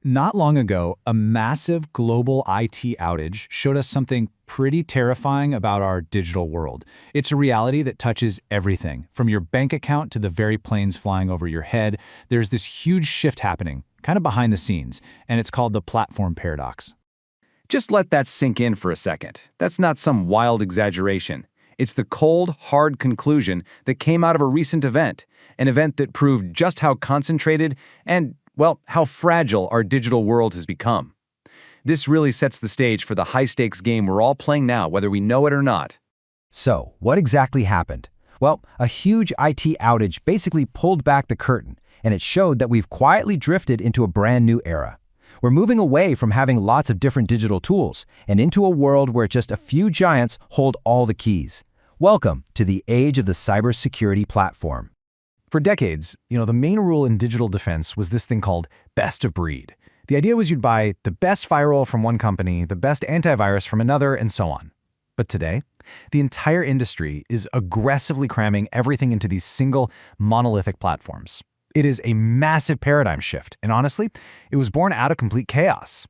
Not long ago, a massive global IT outage showed us something pretty terrifying about our digital world. It's a reality that touches everything, from your bank account to the very planes flying over your head. There's this huge shift happening, kind of behind the scenes, and it's called the platform paradox. Just let that sink in for a second. That's not some wild exaggeration. It's the cold, hard conclusion that came out of a recent event, an event that proved just how concentrated and, well, how fragile our digital world has become. This really sets the stage for the high-stakes game we're all playing now, whether we know it or not. So, what exactly happened? Well, a huge IT outage basically pulled back the curtain, and it showed that we've quietly drifted into a brand new era. We're moving away from having lots of different digital tools and into a world where just a few giants hold all the keys. Welcome to the age of the cybersecurity platform. For decades, the main rule in digital defense was this thing called best of breed. The idea was you'd buy the best firewall from one company, the best antivirus from another, and so on. But today, the entire industry is aggressively cramming everything into these single, monolithic platforms. It is a massive paradigm shift, and honestly, it was born out of complete chaos.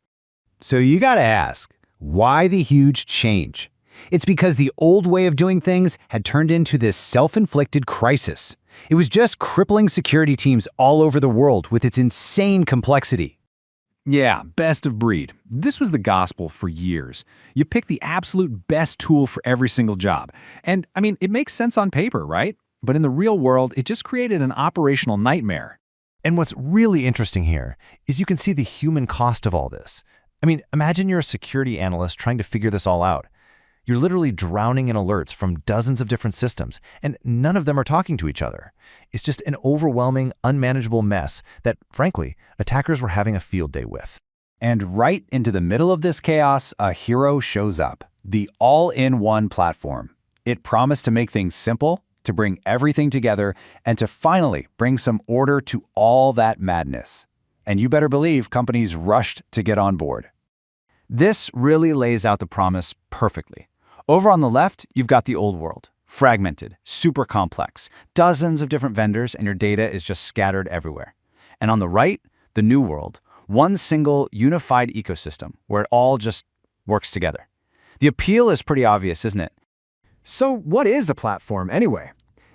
So you gotta ask, why the huge change? It's because the old way of doing things had turned into this self-inflicted crisis. It was just crippling security teams all over the world with its insane complexity. Yeah, best of breed. This was the gospel for years. You pick the absolute best tool for every single job. And, it makes sense on paper, right? But in the real world, it just created an operational nightmare. And what's really interesting here is you can see the human cost of all this. Imagine you're a security analyst trying to figure this all out. You're literally drowning in alerts from dozens of different systems, and none of them are talking to each other. It's just an overwhelming, unmanageable mess that, frankly, attackers were having a field day with. And right into the middle of this chaos, a hero shows up. The all-in-one platform. It promised to make things simple, to bring everything together, and to finally bring some order to all that madness. And you better believe companies rushed to get on board. This really lays out the promise perfectly. Over on the left, you've got the old world. Fragmented, super complex, dozens of different vendors, and your data is just scattered everywhere. And on the right, the new world. One single, unified ecosystem where it all just works together. The appeal is pretty obvious, isn't it? So what is a platform anyway?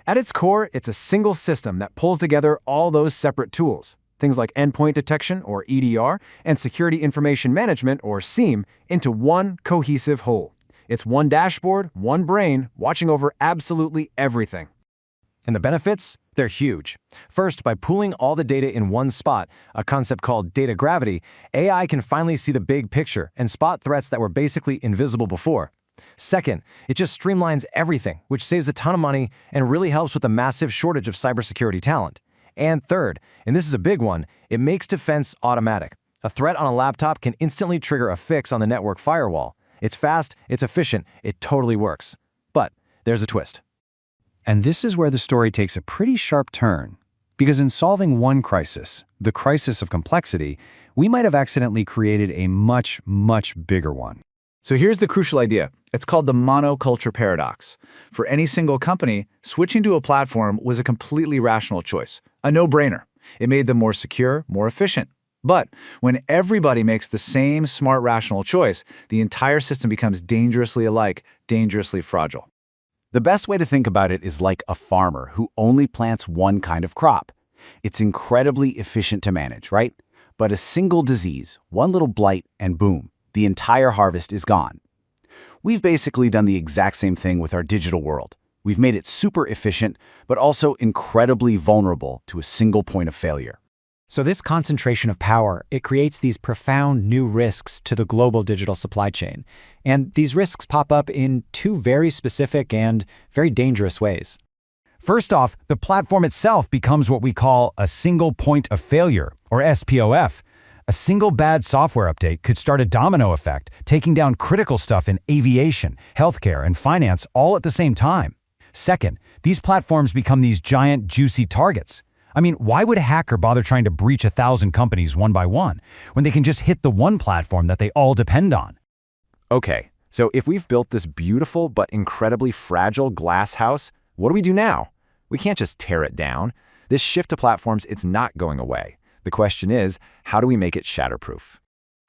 At its core, it's a single system that pulls together all those separate tools, things like endpoint detection, or EDR, and security information management, or SIEM, into one cohesive whole. It's one dashboard, one brain, watching over absolutely everything. And the benefits? They're huge. First, by pooling all the data in one spot, a concept called data gravity, AI can finally see the big picture and spot threats that were basically invisible before. Second, it just streamlines everything, which saves a ton of money and really helps with the massive shortage of cybersecurity talent. And third, and this is a big one, it makes defense automatic. A threat on a laptop can instantly trigger a fix on the network firewall. It's fast, it's efficient, it totally works. But there's a twist. And this is where the story takes a pretty sharp turn. Because in solving one crisis, the crisis of complexity, we might have accidentally created a much, much bigger one. So here's the crucial idea. It's called the monoculture paradox. For any single company, switching to a platform was a completely rational choice, a no-brainer. It made them more secure, more efficient. But when everybody makes the same smart, rational choice, the entire system becomes dangerously alike, dangerously fragile. The best way to think about it is like a farmer who only plants one kind of crop. It's incredibly efficient to manage, right? But a single disease, one little blight, and boom, the entire harvest is gone. We've basically done the exact same thing with our digital world. We've made it super efficient, but also incredibly vulnerable to a single point of failure. So this concentration of power, it creates these profound new risks to the global digital supply chain. And these risks pop up in two very specific and very dangerous ways. First off, the platform itself becomes what we call a single point of failure, or SPOF. A single bad software update could start a domino effect, taking down critical stuff in aviation, healthcare, and finance all at the same time. Second, these platforms become these giant, juicy targets. Why would a hacker bother trying to breach 1,000 companies one by one, when they can just hit the one platform that they all depend on? Okay, so if we've built this beautiful but incredibly fragile glass house, what do we do now? We can't just tear it down. This shift to platforms, it's not going away. The question is, how do we make it shatterproof?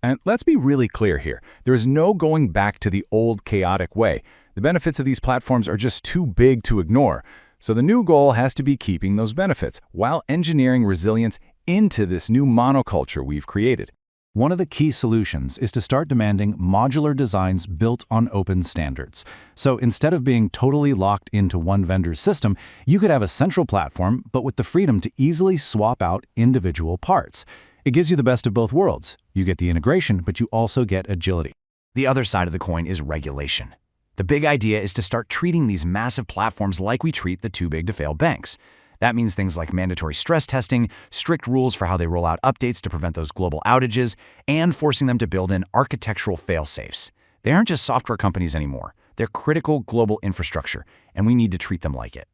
And let's be really clear here. There is no going back to the old chaotic way. The benefits of these platforms are just too big to ignore. So the new goal has to be keeping those benefits while engineering resilience into this new monoculture we've created. One of the key solutions is to start demanding modular designs built on open standards. So instead of being totally locked into one vendor's system, you could have a central platform, but with the freedom to easily swap out individual parts. It gives you the best of both worlds. You get the integration, but you also get agility. The other side of the coin is regulation. The big idea is to start treating these massive platforms like we treat the too-big-to-fail banks. That means things like mandatory stress testing, strict rules for how they roll out updates to prevent those global outages, and forcing them to build in architectural fail-safes. They aren't just software companies anymore. They're critical global infrastructure, and we need to treat them like it.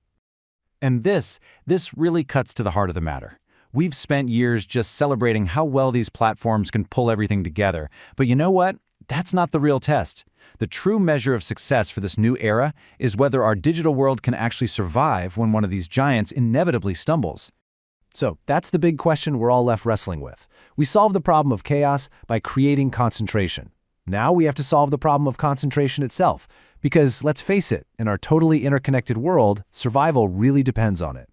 And this really cuts to the heart of the matter. We've spent years just celebrating how well these platforms can pull everything together. But you know what? That's not the real test. The true measure of success for this new era is whether our digital world can actually survive when one of these giants inevitably stumbles. So that's the big question we're all left wrestling with. We solved the problem of chaos by creating concentration. Now we have to solve the problem of concentration itself, because let's face it, in our totally interconnected world, survival really depends on it.